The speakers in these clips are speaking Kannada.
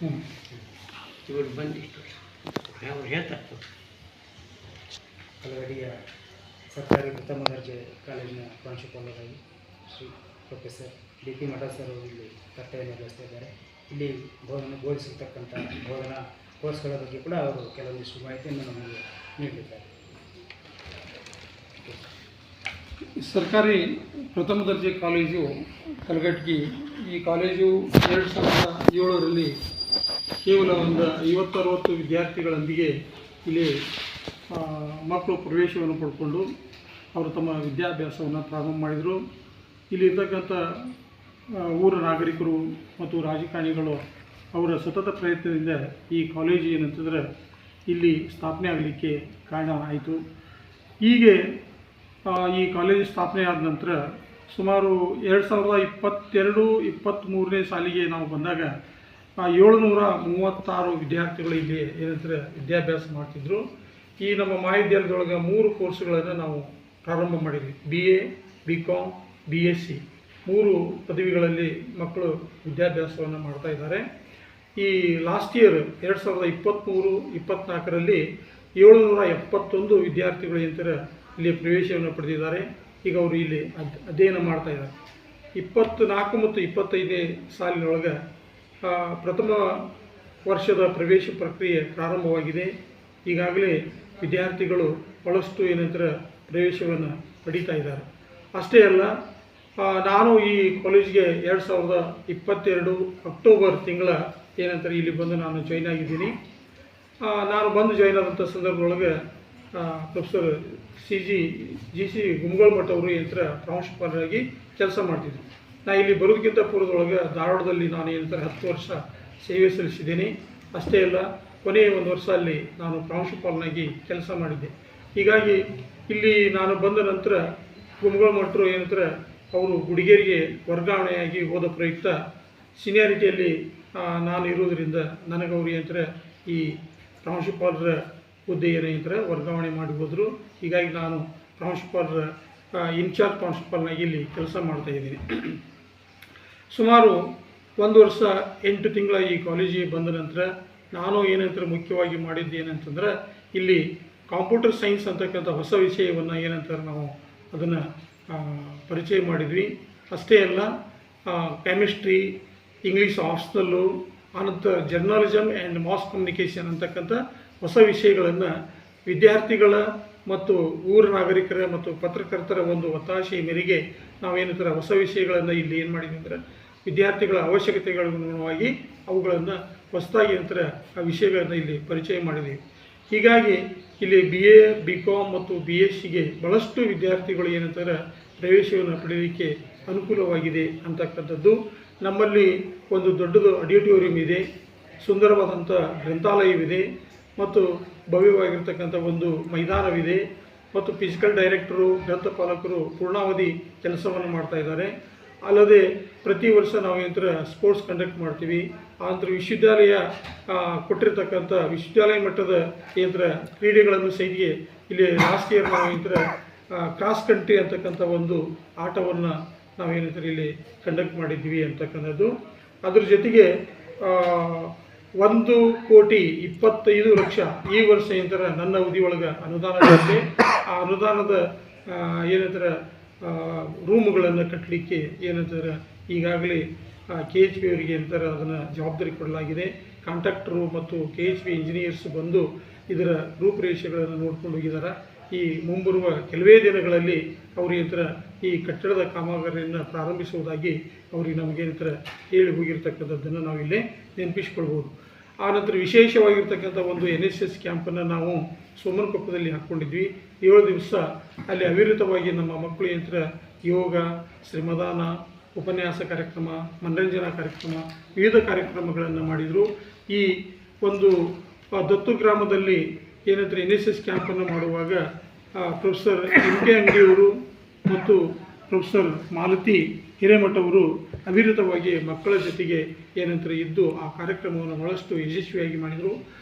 ಇವರು ಬಂದಿಷ್ಟು ಅವ್ರು ಹೇಳ್ತಾರೆ. ಕಲಗಡಿಯ ಸರ್ಕಾರಿ ಪ್ರಥಮ ದರ್ಜೆ ಕಾಲೇಜಿನ ಪ್ರಾಂಶುಪಾಲರಾಗಿ ಶ್ರೀ ಪ್ರೊಫೆಸರ್ ಡಿ.ಪಿ. ಮಠ ಸರ್ ಇಲ್ಲಿ ಕರ್ತವ್ಯ ನಿರ್ವಹಿಸ್ತಾ ಇದ್ದಾರೆ. ಇಲ್ಲಿ ಬೋಧಿಸಿರ್ತಕ್ಕಂಥ ಬೋಧನಾ ಕೋರ್ಸ್ಗಳ ಬಗ್ಗೆ ಕೂಡ ಅವರು ಕೆಲವೊಂದಿಷ್ಟು ಮಾಹಿತಿಯನ್ನು ನಮಗೆ ನೀಡಲಿದ್ದಾರೆ. ಸರ್ಕಾರಿ ಪ್ರಥಮ ದರ್ಜೆ ಕಾಲೇಜು ಕಲಘಟಗಿ. ಈ ಕಾಲೇಜು 2007ರಲ್ಲಿ ಕೇವಲ ಒಂದು 50-60 ವಿದ್ಯಾರ್ಥಿಗಳೊಂದಿಗೆ ಇಲ್ಲಿ ಮಕ್ಕಳು ಪ್ರವೇಶವನ್ನು ಪಡ್ಕೊಂಡು ಅವರು ತಮ್ಮ ವಿದ್ಯಾಭ್ಯಾಸವನ್ನು ಪ್ರಾರಂಭ ಮಾಡಿದರು. ಇಲ್ಲಿರ್ತಕ್ಕಂಥ ಊರ ನಾಗರಿಕರು ಮತ್ತು ರಾಜಕಾರಣಿಗಳು ಅವರ ಸತತ ಪ್ರಯತ್ನದಿಂದ ಈ ಕಾಲೇಜು ಏನಂತಂದರೆ ಇಲ್ಲಿ ಸ್ಥಾಪನೆ ಆಗಲಿಕ್ಕೆ ಕಾರಣ ಆಯಿತು. ಹೀಗೆ ಈ ಕಾಲೇಜು ಸ್ಥಾಪನೆ ಆದ ನಂತರ ಸುಮಾರು 2022-23ನೇ ಸಾಲಿಗೆ ನಾವು ಬಂದಾಗ 736 ವಿದ್ಯಾರ್ಥಿಗಳು ಇಲ್ಲಿ ಏನಂತಾರೆ ವಿದ್ಯಾಭ್ಯಾಸ ಮಾಡ್ತಿದ್ರು. ಈ ನಮ್ಮ ಮಹಾವಿದ್ಯಾಲಯದೊಳಗೆ 3 ಕೋರ್ಸ್ಗಳನ್ನು ನಾವು ಪ್ರಾರಂಭ ಮಾಡಿದ್ವಿ. BA, BCom, BSc 3 ಪದವಿಗಳಲ್ಲಿ ಮಕ್ಕಳು ವಿದ್ಯಾಭ್ಯಾಸವನ್ನು ಮಾಡ್ತಾ ಇದ್ದಾರೆ. ಈ ಲಾಸ್ಟ್ ಇಯರ್ 2023-24ರಲ್ಲಿ 771 ವಿದ್ಯಾರ್ಥಿಗಳು ಏನಂತಾರೆ ಇಲ್ಲಿ ಪ್ರವೇಶವನ್ನು ಪಡೆದಿದ್ದಾರೆ. ಈಗ ಅವರು ಇಲ್ಲಿ ಅಧ್ಯಯನ ಮಾಡ್ತಾ ಇದ್ದಾರೆ. 24 ಮತ್ತು 25ನೇ ಸಾಲಿನೊಳಗೆ ಪ್ರಥಮ ವರ್ಷದ ಪ್ರವೇಶ ಪ್ರಕ್ರಿಯೆ ಪ್ರಾರಂಭವಾಗಿದೆ. ಈಗಾಗಲೇ ವಿದ್ಯಾರ್ಥಿಗಳು ಭಾಳಷ್ಟು ಏನಂತಾರೆ ಪ್ರವೇಶವನ್ನು ಪಡೀತಾ ಇದ್ದಾರೆ. ಅಷ್ಟೇ ಅಲ್ಲ, ನಾನು ಈ ಕಾಲೇಜಿಗೆ 2022 ಅಕ್ಟೋಬರ್ ತಿಂಗಳ ಏನಂತಾರೆ ಇಲ್ಲಿ ಬಂದು ನಾನು ಜಾಯ್ನ್ ಆಗಿದ್ದೀನಿ. ನಾನು ಬಂದು ಜಾಯ್ನ್ ಆದಂಥ ಸಂದರ್ಭದೊಳಗೆ ಪ್ರೊಫೆಸರ್ GC ಗುಮ್ಗೋಳ್ ಮಠ ಅವರು ಏನಂತಾರೆ ಪ್ರಾಂಶುಪಾಲರಾಗಿ ಕೆಲಸ ಮಾಡ್ತಿದ್ದರು. ನಾನು ಇಲ್ಲಿ ಬರೋದಕ್ಕಿಂತ ಪೂರ್ವದೊಳಗೆ ಧಾರವಾಡದಲ್ಲಿ ನಾನು ಏನಂತಾರೆ 10 ವರ್ಷ ಸೇವೆ ಸಲ್ಲಿಸಿದ್ದೀನಿ. ಅಷ್ಟೇ ಅಲ್ಲ, ಕೊನೆಯ 1 ವರ್ಷ ಅಲ್ಲಿ ನಾನು ಪ್ರಾಂಶುಪಾಲನಾಗಿ ಕೆಲಸ ಮಾಡಿದ್ದೆ. ಹೀಗಾಗಿ ಇಲ್ಲಿ ನಾನು ಬಂದ ನಂತರ ಗುಮ್ಗೋಳ್ ಮಠರು ಏನಂತಾರೆ ಅವರು ಗುಡಿಗೇರಿಗೆ ವರ್ಗಾವಣೆಯಾಗಿ ಹೋದ ಪ್ರಯುಕ್ತ ಸೀನಿಯಾರಿಟಿಯಲ್ಲಿ ನಾನು ಇರೋದರಿಂದ ನನಗೆ ಅವರು ಏನಂತಾರೆ ಈ ಪ್ರಾಂಶುಪಾಲರ ಹುದ್ದೆ ಏನಂತಾರೆ ವರ್ಗಾವಣೆ ಮಾಡಿ ಹೋದರು. ಹೀಗಾಗಿ ನಾನು ಪ್ರಾಂಶುಪಾಲರ ಇನ್ಚಾರ್ಜ್ ಪ್ರಾಂಶುಪಾಲನಾಗಿ ಇಲ್ಲಿ ಕೆಲಸ ಮಾಡ್ತಾಯಿದ್ದೀನಿ. ಸುಮಾರು 1 ವರ್ಷ 8 ತಿಂಗಳ ಈ ಕಾಲೇಜಿಗೆ ಬಂದ ನಂತರ ನಾನು ಏನಂತಾರೆ ಮುಖ್ಯವಾಗಿ ಮಾಡಿದ್ದು ಏನಂತಂದ್ರೆ ಇಲ್ಲಿ ಕಂಪ್ಯೂಟರ್ ಸೈನ್ಸ್ ಅಂತಕ್ಕಂಥ ಹೊಸ ವಿಷಯವನ್ನು ಏನಂತಾರೆ ನಾವು ಅದನ್ನು ಪರಿಚಯ ಮಾಡಿದ್ವಿ. ಅಷ್ಟೇ ಅಲ್ಲ, ಕೆಮಿಸ್ಟ್ರಿ, ಇಂಗ್ಲೀಷ್ ಆಪ್ಷನಲ್ಲು, ಆನಂತರ ಜರ್ನಲಿಸಮ್ ಆ್ಯಂಡ್ ಮಾಸ್ ಕಮ್ಯುನಿಕೇಷನ್ ಅಂತಕ್ಕಂಥ ಹೊಸ ವಿಷಯಗಳನ್ನು ವಿದ್ಯಾರ್ಥಿಗಳ ಮತ್ತು ಊರ ನಾಗರಿಕರ ಮತ್ತು ಪತ್ರಕರ್ತರ ಒಂದು ಒತ್ತಾಸೆಯ ಮೇರೆಗೆ ನಾವೇನಂತಾರೆ ಹೊಸ ವಿಷಯಗಳನ್ನು ಇಲ್ಲಿ ಏನು ಮಾಡಿದ್ವಿ ಅಂದರೆ ವಿದ್ಯಾರ್ಥಿಗಳ ಅವಶ್ಯಕತೆಗನುಗುಣವಾಗಿ ಅವುಗಳನ್ನು ಹೊಸದಾಗಿ ನಂತರ ಆ ವಿಷಯಗಳನ್ನು ಇಲ್ಲಿ ಪರಿಚಯ ಮಾಡಿದ್ದೀವಿ. ಹೀಗಾಗಿ ಇಲ್ಲಿ BA, BCom ಮತ್ತು BScಗೆ ಭಾಳಷ್ಟು ವಿದ್ಯಾರ್ಥಿಗಳು ಏನಂತಾರೆ ಪ್ರವೇಶವನ್ನು ಪಡೆಯಲಿಕ್ಕೆ ಅನುಕೂಲವಾಗಿದೆ ಅಂತಕ್ಕಂಥದ್ದು. ನಮ್ಮಲ್ಲಿ ಒಂದು ದೊಡ್ಡದು ಆಡಿಟೋರಿಯಂ ಇದೆ, ಸುಂದರವಾದಂಥ ಗ್ರಂಥಾಲಯವಿದೆ ಮತ್ತು ಭವ್ಯವಾಗಿರ್ತಕ್ಕಂಥ ಒಂದು ಮೈದಾನವಿದೆ ಮತ್ತು ಫಿಸಿಕಲ್ ಡೈರೆಕ್ಟರು, ಗ್ರಂಥಪಾಲಕರು ಪೂರ್ಣಾವಧಿ ಕೆಲಸವನ್ನು ಮಾಡ್ತಾ ಇದ್ದಾರೆ. ಅಲ್ಲದೆ ಪ್ರತಿ ವರ್ಷ ನಾವು ಏನಂತರ ಸ್ಪೋರ್ಟ್ಸ್ ಕಂಡಕ್ಟ್ ಮಾಡ್ತೀವಿ. ಆನಂತರ ವಿಶ್ವವಿದ್ಯಾಲಯ ಕೊಟ್ಟಿರ್ತಕ್ಕಂಥ ವಿಶ್ವವಿದ್ಯಾಲಯ ಮಟ್ಟದ ಏನಂತರ ಕ್ರೀಡೆಗಳನ್ನು ಸಹಿತ ಇಲ್ಲಿ ಲಾಸ್ಟ್ ಇಯರ್ ನಾವು ಏನಂತರ ಕ್ರಾಸ್ ಕಂಟ್ರಿ ಅಂತಕ್ಕಂಥ ಒಂದು ಆಟವನ್ನು ನಾವೇನಂತಾರೆ ಇಲ್ಲಿ ಕಂಡಕ್ಟ್ ಮಾಡಿದ್ವಿ ಅಂತಕ್ಕಂಥದ್ದು. ಅದ್ರ ಜೊತೆಗೆ 1,25,00,000 ಈ ವರ್ಷ ಏನಂತಾರೆ ನನ್ನ ಅವಧಿ ಒಳಗೆ ಅನುದಾನ ಇದೆ. ಆ ಅನುದಾನದ ಏನಂತಾರೆ ರೂಮುಗಳನ್ನು ಕಟ್ಟಲಿಕ್ಕೆ ಏನಂತಾರೆ ಈಗಾಗಲೇ KHP ಅವರಿಗೆ ಏನಂತಾರೆ ಅದನ್ನು ಜವಾಬ್ದಾರಿ ಕೊಡಲಾಗಿದೆ. ಕಾಂಟ್ರಾಕ್ಟರು ಮತ್ತು KHP ಇಂಜಿನಿಯರ್ಸ್ ಬಂದು ಇದರ ರೂಪುರೇಷೆಗಳನ್ನು ನೋಡ್ಕೊಂಡು ಹೋಗಿದ್ದಾರೆ. ಈ ಮುಂಬರುವ ಕೆಲವೇ ದಿನಗಳಲ್ಲಿ ಅವರು ಏನಂತಾರೆ ಈ ಕಟ್ಟಡದ ಕಾಮಗಾರಿಯನ್ನು ಪ್ರಾರಂಭಿಸುವುದಾಗಿ ಅವ್ರಿಗೆ ನಮಗೇನಂತಾರೆ ಹೇಳಿ ಹೋಗಿರ್ತಕ್ಕಂಥದ್ದನ್ನು ನಾವಿಲ್ಲಿ ನೆನಪಿಸ್ಕೊಳ್ಬೋದು. ಆನಂತರ ವಿಶೇಷವಾಗಿರ್ತಕ್ಕಂಥ ಒಂದು NSS ಕ್ಯಾಂಪನ್ನು ನಾವು ಸೋಮನಕೊಪ್ಪದಲ್ಲಿ ಹಾಕ್ಕೊಂಡಿದ್ವಿ. 7 ದಿವಸ ಅಲ್ಲಿ ಅವಿರತವಾಗಿ ನಮ್ಮ ಮಕ್ಕಳು ಏನಂತಾರೆ ಯೋಗ, ಶ್ರಮದಾನ, ಉಪನ್ಯಾಸ ಕಾರ್ಯಕ್ರಮ, ಮನರಂಜನಾ ಕಾರ್ಯಕ್ರಮ, ವಿವಿಧ ಕಾರ್ಯಕ್ರಮಗಳನ್ನು ಮಾಡಿದರು. ಈ ಒಂದು ದತ್ತು ಗ್ರಾಮದಲ್ಲಿ ಏನಂತಾರೆ NSS ಕ್ಯಾಂಪನ್ನು ಮಾಡುವಾಗ ಪ್ರೊಫೆಸರ್ MK ಅಂಗಡಿಯವರು ಮತ್ತು ಪ್ರೊಫೆಸರ್ ಮಾಲತಿ ಹಿರೇಮಠ ಅವರು ಅವಿರತವಾಗಿ ಮಕ್ಕಳ ಜೊತೆಗೆ ಏನಂತಾರೆ ಇದ್ದು ಆ ಕಾರ್ಯಕ್ರಮವನ್ನು ಭಾಳಷ್ಟು ಯಶಸ್ವಿಯಾಗಿ ಮಾಡಿದರು.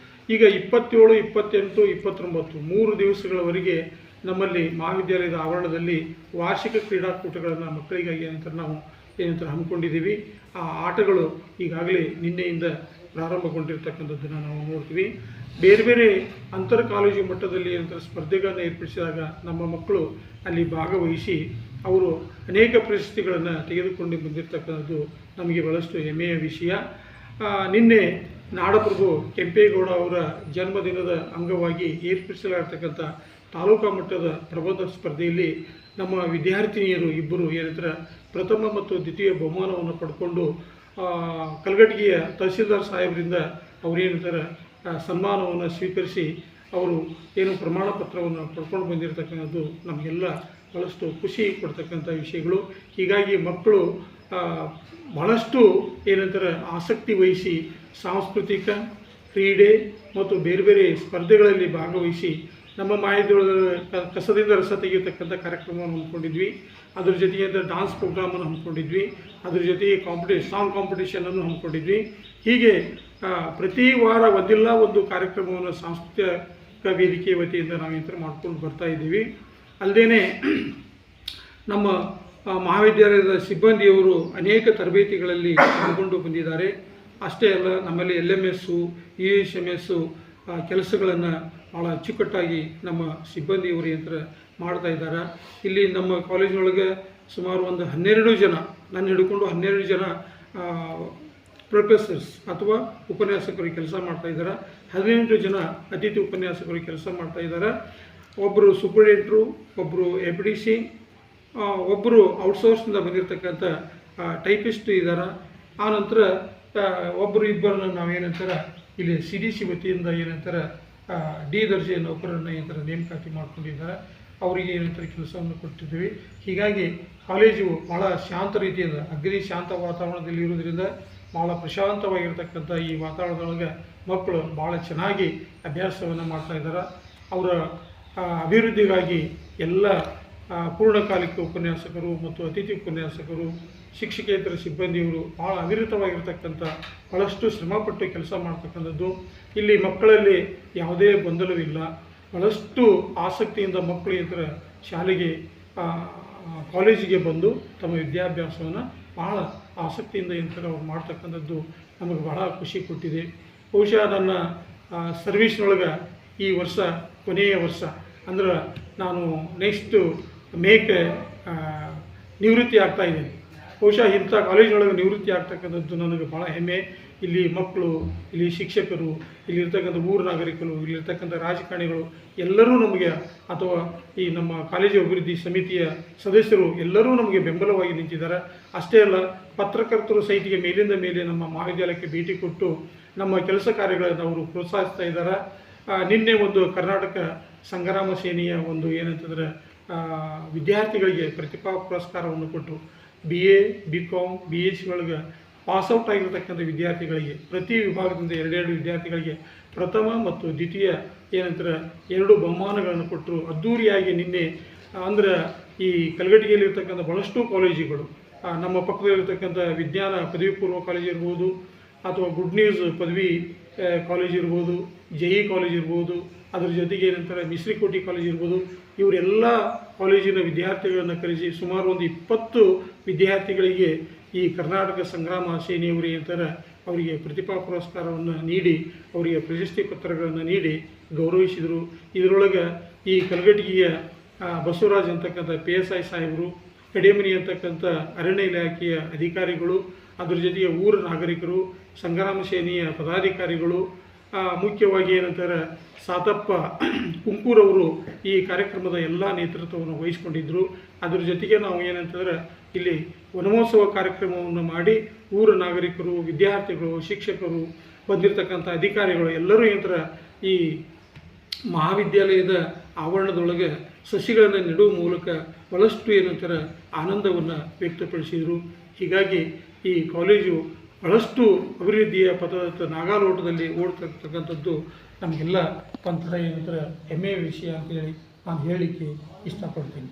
ಈಗ 27, 28, 29 3 ದಿವಸಗಳವರೆಗೆ ನಮ್ಮಲ್ಲಿ ಮಹಾವಿದ್ಯಾಲಯದ ಆವರಣದಲ್ಲಿ ವಾರ್ಷಿಕ ಕ್ರೀಡಾಕೂಟಗಳನ್ನು ಮಕ್ಕಳಿಗಾಗಿ ಏನಂತಾರೆ ನಾವು ಹಮ್ಮಿಕೊಂಡಿದ್ದೀವಿ. ಆ ಆಟಗಳು ಈಗಾಗಲೇ ನಿನ್ನೆಯಿಂದ ಪ್ರಾರಂಭಗೊಂಡಿರ್ತಕ್ಕಂಥದ್ದನ್ನು ನಾವು ನೋಡ್ತೀವಿ. ಬೇರೆ ಬೇರೆ ಅಂತರ್ ಕಾಲೇಜು ಮಟ್ಟದಲ್ಲಿ ಏನಂತಾರೆ ಸ್ಪರ್ಧೆಗಳನ್ನು ಏರ್ಪಡಿಸಿದಾಗ ನಮ್ಮ ಮಕ್ಕಳು ಅಲ್ಲಿ ಭಾಗವಹಿಸಿ ಅವರು ಅನೇಕ ಪ್ರಶಸ್ತಿಗಳನ್ನು ತೆಗೆದುಕೊಂಡು ಬಂದಿರತಕ್ಕಂಥದ್ದು ನಮಗೆ ಭಾಳಷ್ಟು ಹೆಮ್ಮೆಯ ವಿಷಯ. ನಿನ್ನೆ ನಾಡಪ್ರಭು ಕೆಂಪೇಗೌಡ ಅವರ ಜನ್ಮದಿನದ ಅಂಗವಾಗಿ ಏರ್ಪಡಿಸಲಾಗಿರ್ತಕ್ಕಂಥ ತಾಲೂಕಾ ಮಟ್ಟದ ಪ್ರಬಂಧ ಸ್ಪರ್ಧೆಯಲ್ಲಿ ನಮ್ಮ ವಿದ್ಯಾರ್ಥಿನಿಯರು ಇಬ್ಬರು ಏನಂತಾರೆ ಪ್ರಥಮ ಮತ್ತು ದ್ವಿತೀಯ ಬಹುಮಾನವನ್ನು ಪಡ್ಕೊಂಡು ಕಲಘಟಗಿಯ ತಹಸೀಲ್ದಾರ್ ಸಾಹೇಬರಿಂದ ಅವರೇನಂತಾರೆ ಸನ್ಮಾನವನ್ನು ಸ್ವೀಕರಿಸಿ ಅವರು ಏನು ಪ್ರಮಾಣ ಪತ್ರವನ್ನು ಪಡ್ಕೊಂಡು ಬಂದಿರತಕ್ಕಂಥದ್ದು ನಮಗೆಲ್ಲ ಭಾಳಷ್ಟು ಖುಷಿ ಕೊಡ್ತಕ್ಕಂಥ ವಿಷಯಗಳು. ಹೀಗಾಗಿ ಮಕ್ಕಳು ಭಾಳಷ್ಟು ಏನಂತಾರೆ ಆಸಕ್ತಿ ವಹಿಸಿ ಸಾಂಸ್ಕೃತಿಕ, ಕ್ರೀಡೆ ಮತ್ತು ಬೇರೆ ಬೇರೆ ಸ್ಪರ್ಧೆಗಳಲ್ಲಿ ಭಾಗವಹಿಸಿ ನಮ್ಮ ಮಾಹಿತಿಯೊಳಗೆ ಕಸದಿಂದ ರಸ ತೆಗೆಯತಕ್ಕಂಥ ಕಾರ್ಯಕ್ರಮವನ್ನು ಹಮ್ಮಿಕೊಂಡಿದ್ವಿ. ಅದ್ರ ಜೊತೆಗೆ ಡಾನ್ಸ್ ಪ್ರೋಗ್ರಾಮನ್ನು ಹಮ್ಮಿಕೊಂಡಿದ್ವಿ. ಅದ್ರ ಜೊತೆಗೆ ಸಾಂಗ್ ಕಾಂಪಿಟೇಷನನ್ನು ಹಮ್ಮಿಕೊಂಡಿದ್ವಿ. ಹೀಗೆ ಪ್ರತಿ ವಾರ ಒಂದಿಲ್ಲ ಒಂದು ಕಾರ್ಯಕ್ರಮವನ್ನು ಸಾಂಸ್ಕೃತಿಕ ವೇದಿಕೆ ವತಿಯಿಂದ ನಾವೇನು ಮಾಡ್ಕೊಂಡು ಬರ್ತಾ ಇದ್ದೀವಿ. ಅಲ್ಲದೇ ನಮ್ಮ ಮಹಾವಿದ್ಯಾಲಯದ ಸಿಬ್ಬಂದಿಯವರು ಅನೇಕ ತರಬೇತಿಗಳಲ್ಲಿ ಪಾಲ್ಗೊಂಡು ಬಂದಿದ್ದಾರೆ. ಅಷ್ಟೇ ಅಲ್ಲ, ನಮ್ಮಲ್ಲಿ LMS, ESMS ಕೆಲಸಗಳನ್ನು ಭಾಳ ಅಚ್ಚುಕಟ್ಟಾಗಿ ನಮ್ಮ ಸಿಬ್ಬಂದಿಯವರು ಯಂತ್ರ ಮಾಡ್ತಾ ಇದ್ದಾರೆ. ಇಲ್ಲಿ ನಮ್ಮ ಕಾಲೇಜಿನೊಳಗೆ ಸುಮಾರು ಒಂದು 12 ಜನ, ನನ್ನ ಹಿಡ್ಕೊಂಡು 12 ಜನ ಪ್ರೊಫೆಸರ್ಸ್ ಅಥವಾ ಉಪನ್ಯಾಸಕರು ಕೆಲಸ ಮಾಡ್ತಾ ಇದ್ದಾರೆ. 18 ಜನ ಅತಿಥಿ ಉಪನ್ಯಾಸಕರು ಕೆಲಸ ಮಾಡ್ತಾ ಇದ್ದಾರೆ. ಒಬ್ಬರು ಸೂಪರ್ಡೆಂಟ್ರು, ಒಬ್ಬರು FDC, ಒಬ್ಬರು ಔಟ್ಸೋರ್ಸಿಂದ ಬಂದಿರತಕ್ಕಂಥ ಟೈಪಿಸ್ಟ್ ಇದ್ದಾರೆ. ಆನಂತರ ಒಬ್ಬರು ಇಬ್ಬರನ್ನು ನಾವೇನಂತಾರೆ ಇಲ್ಲಿ CDC ವತಿಯಿಂದ ಏನಂತಾರೆ D ದರ್ಜೆ ನೌಕರರನ್ನು ಏನಂತಾರೆ ನೇಮಕಾತಿ ಮಾಡ್ಕೊಂಡಿದ್ದಾರೆ. ಅವರಿಗೆ ಏನಂತಾರೆ ಕೆಲಸವನ್ನು ಕೊಟ್ಟಿದ್ದೀವಿ. ಹೀಗಾಗಿ ಕಾಲೇಜು ಭಾಳ ಶಾಂತ ರೀತಿಯಿಂದ ಅಗದಿ ಶಾಂತ ವಾತಾವರಣದಲ್ಲಿ ಇರೋದ್ರಿಂದ ಭಾಳ ಪ್ರಶಾಂತವಾಗಿರ್ತಕ್ಕಂಥ ಈ ವಾತಾವರಣದೊಳಗೆ ಮಕ್ಕಳು ಭಾಳ ಚೆನ್ನಾಗಿ ಅಭ್ಯಾಸವನ್ನು ಮಾಡ್ತಾಯಿದ್ದಾರೆ. ಅವರ ಅಭಿವೃದ್ಧಿಗಾಗಿ ಎಲ್ಲ ಪೂರ್ಣಕಾಲಿಕ ಉಪನ್ಯಾಸಕರು ಮತ್ತು ಅತಿಥಿ ಉಪನ್ಯಾಸಕರು, ಶಿಕ್ಷಕೇತರ ಸಿಬ್ಬಂದಿಯವರು ಭಾಳ ಅವಿರತವಾಗಿರ್ತಕ್ಕಂಥ ಭಾಳಷ್ಟು ಶ್ರಮಪಟ್ಟು ಕೆಲಸ ಮಾಡ್ತಕ್ಕಂಥದ್ದು. ಇಲ್ಲಿ ಮಕ್ಕಳಲ್ಲಿ ಯಾವುದೇ ಗೊಂದಲವಿಲ್ಲ. ಭಾಳಷ್ಟು ಆಸಕ್ತಿಯಿಂದ ಮಕ್ಕಳು ಏನಂತಾರೆ ಶಾಲೆಗೆ ಕಾಲೇಜಿಗೆ ಬಂದು ತಮ್ಮ ವಿದ್ಯಾಭ್ಯಾಸವನ್ನು ಭಾಳ ಆಸಕ್ತಿಯಿಂದ ಏನಂತಾರೆ ಅವ್ರು ಮಾಡ್ತಕ್ಕಂಥದ್ದು ನಮಗೆ ಭಾಳ ಖುಷಿ ಕೊಟ್ಟಿದೆ. ಬಹುಶಃ ನನ್ನ ಸರ್ವೀಸ್ನೊಳಗೆ ಈ ವರ್ಷ ಕೊನೆಯ ವರ್ಷ ಅಂದ್ರೆ ನಾನು ನೆಕ್ಸ್ಟ್ ಮೇಗೆ ನಿವೃತ್ತಿ ಆಗ್ತಾಯಿದ್ದೀನಿ. ಬಹುಶಃ ಇಂಥ ಕಾಲೇಜಿನೊಳಗೆ ನಿವೃತ್ತಿ ಆಗ್ತಕ್ಕಂಥದ್ದು ನನಗೆ ಭಾಳ ಹೆಮ್ಮೆ. ಇಲ್ಲಿ ಮಕ್ಕಳು, ಇಲ್ಲಿ ಶಿಕ್ಷಕರು, ಇಲ್ಲಿರ್ತಕ್ಕಂಥ ಊರು ನಾಗರಿಕರು, ಇಲ್ಲಿರ್ತಕ್ಕಂಥ ರಾಜಕಾರಣಿಗಳು ಎಲ್ಲರೂ ನಮಗೆ ಅಥವಾ ಈ ನಮ್ಮ ಕಾಲೇಜು ಅಭಿವೃದ್ಧಿ ಸಮಿತಿಯ ಸದಸ್ಯರು ಎಲ್ಲರೂ ನಮಗೆ ಬೆಂಬಲವಾಗಿ ನಿಂತಿದ್ದಾರೆ. ಅಷ್ಟೇ ಅಲ್ಲ, ಪತ್ರಕರ್ತರು ಸೈಟಿಗೆ ಮೇಲಿಂದ ಮೇಲೆ ನಮ್ಮ ಮಹಾವಿದ್ಯಾಲಯಕ್ಕೆ ಭೇಟಿ ಕೊಟ್ಟು ನಮ್ಮ ಕೆಲಸ ಕಾರ್ಯಗಳನ್ನು ಅವರು ಪ್ರೋತ್ಸಾಹಿಸ್ತಾ ಇದ್ದಾರೆ. ನಿನ್ನೆ ಒಂದು ಕರ್ನಾಟಕ ಸಂಗ್ರಾಮ ಸೇನೆಯ ಒಂದು ಏನಂತಂದರೆ ವಿದ್ಯಾರ್ಥಿಗಳಿಗೆ ಪ್ರತಿಭಾ ಪುರಸ್ಕಾರವನ್ನು ಕೊಟ್ಟರು. BA, BCom, BSc ಒಳಗೆ ಪಾಸ್ಔಟ್ ಆಗಿರ್ತಕ್ಕಂಥ ವಿದ್ಯಾರ್ಥಿಗಳಿಗೆ ಪ್ರತಿ ವಿಭಾಗದಿಂದ 2 ವಿದ್ಯಾರ್ಥಿಗಳಿಗೆ ಪ್ರಥಮ ಮತ್ತು ದ್ವಿತೀಯ ಏನಂತಾರೆ 2 ಬಹುಮಾನಗಳನ್ನು ಕೊಟ್ಟರು. ಅದ್ದೂರಿಯಾಗಿ ನಿನ್ನೆ ಅಂದ್ರೆ ಈ ಕಲಘಟಗಿಯಲ್ಲಿರ್ತಕ್ಕಂಥ ಭಾಳಷ್ಟು ಕಾಲೇಜುಗಳು, ನಮ್ಮ ಪಕ್ಕದಲ್ಲಿರ್ತಕ್ಕಂಥ ವಿಜ್ಞಾನ ಪದವಿ ಪೂರ್ವ ಕಾಲೇಜ್ ಇರ್ಬೋದು, ಅಥವಾ ಗುಡ್ ನ್ಯೂಸ್ ಪದವಿ ಕಾಲೇಜ್ ಇರ್ಬೋದು, JE ಕಾಲೇಜ್ ಇರ್ಬೋದು, ಅದ್ರ ಜೊತೆಗೆ ಏನಂತಾರೆ ಮಿಶ್ರಿಕೋಟಿ ಕಾಲೇಜ್ ಇರ್ಬೋದು, ಇವರೆಲ್ಲ ಕಾಲೇಜಿನ ವಿದ್ಯಾರ್ಥಿಗಳನ್ನು ಕರೆಸಿ ಸುಮಾರು ಒಂದು 20 ವಿದ್ಯಾರ್ಥಿಗಳಿಗೆ ಈ ಕರ್ನಾಟಕ ಸಂಗ್ರಾಮ ಸೇನೆಯವರು ಏನಂತಾರೆ ಅವರಿಗೆ ಪ್ರತಿಭಾ ಪುರಸ್ಕಾರವನ್ನು ನೀಡಿ ಅವರಿಗೆ ಪ್ರಶಸ್ತಿ ಪತ್ರಗಳನ್ನು ನೀಡಿ ಗೌರವಿಸಿದರು. ಇದರೊಳಗೆ ಈ ಕಲಘಟಗಿಯ ಬಸವರಾಜ್ ಅಂತಕ್ಕಂಥ PSI ಸಾಹೇಬರು, ಕಡೇಮನಿ ಅಂತಕ್ಕಂಥ ಅರಣ್ಯ ಇಲಾಖೆಯ ಅಧಿಕಾರಿಗಳು, ಅದ್ರ ಜೊತೆಗೆ ಊರ ನಾಗರಿಕರು, ಸಂಗ್ರಾಮ ಸೇನೆಯ ಪದಾಧಿಕಾರಿಗಳು, ಮುಖ್ಯವಾಗಿ ಏನಂತಾರೆ ಸಾತಪ್ಪ ಕುಂಕೂರವರು ಈ ಕಾರ್ಯಕ್ರಮದ ಎಲ್ಲ ನೇತೃತ್ವವನ್ನು ವಹಿಸ್ಕೊಂಡಿದ್ದರು. ಅದ್ರ ಜೊತೆಗೆ ನಾವು ಏನಂತಂದ್ರೆ ಇಲ್ಲಿ ವನಮಹೋತ್ಸವ ಕಾರ್ಯಕ್ರಮವನ್ನು ಮಾಡಿ ಊರ ನಾಗರಿಕರು, ವಿದ್ಯಾರ್ಥಿಗಳು, ಶಿಕ್ಷಕರು, ಬಂದಿರತಕ್ಕಂಥ ಅಧಿಕಾರಿಗಳು ಎಲ್ಲರೂ ಏನಂತಾರೆ ಈ ಮಹಾವಿದ್ಯಾಲಯದ ಆವರಣದೊಳಗೆ ಸಸಿಗಳನ್ನು ನೆಡುವ ಮೂಲಕ ಭಾಳಷ್ಟು ಏನಂತಾರೆ ಆನಂದವನ್ನು ವ್ಯಕ್ತಪಡಿಸಿದರು. ಹೀಗಾಗಿ ಈ ಕಾಲೇಜು ಭಾಳಷ್ಟು ಅಭಿವೃದ್ಧಿಯ ಪಥದ ನಾಗಾಲೋಟದಲ್ಲಿ ಓಡ್ತಿರ್ತಕ್ಕಂಥದ್ದು ನಮಗೆಲ್ಲ ಒಂಥರ ಏನಂತಾರೆ ಹೆಮ್ಮೆಯ ವಿಷಯ ಅಂತೇಳಿ ನಾನು ಹೇಳಲಿಕ್ಕೆ ಇಷ್ಟಪಡ್ತೀನಿ.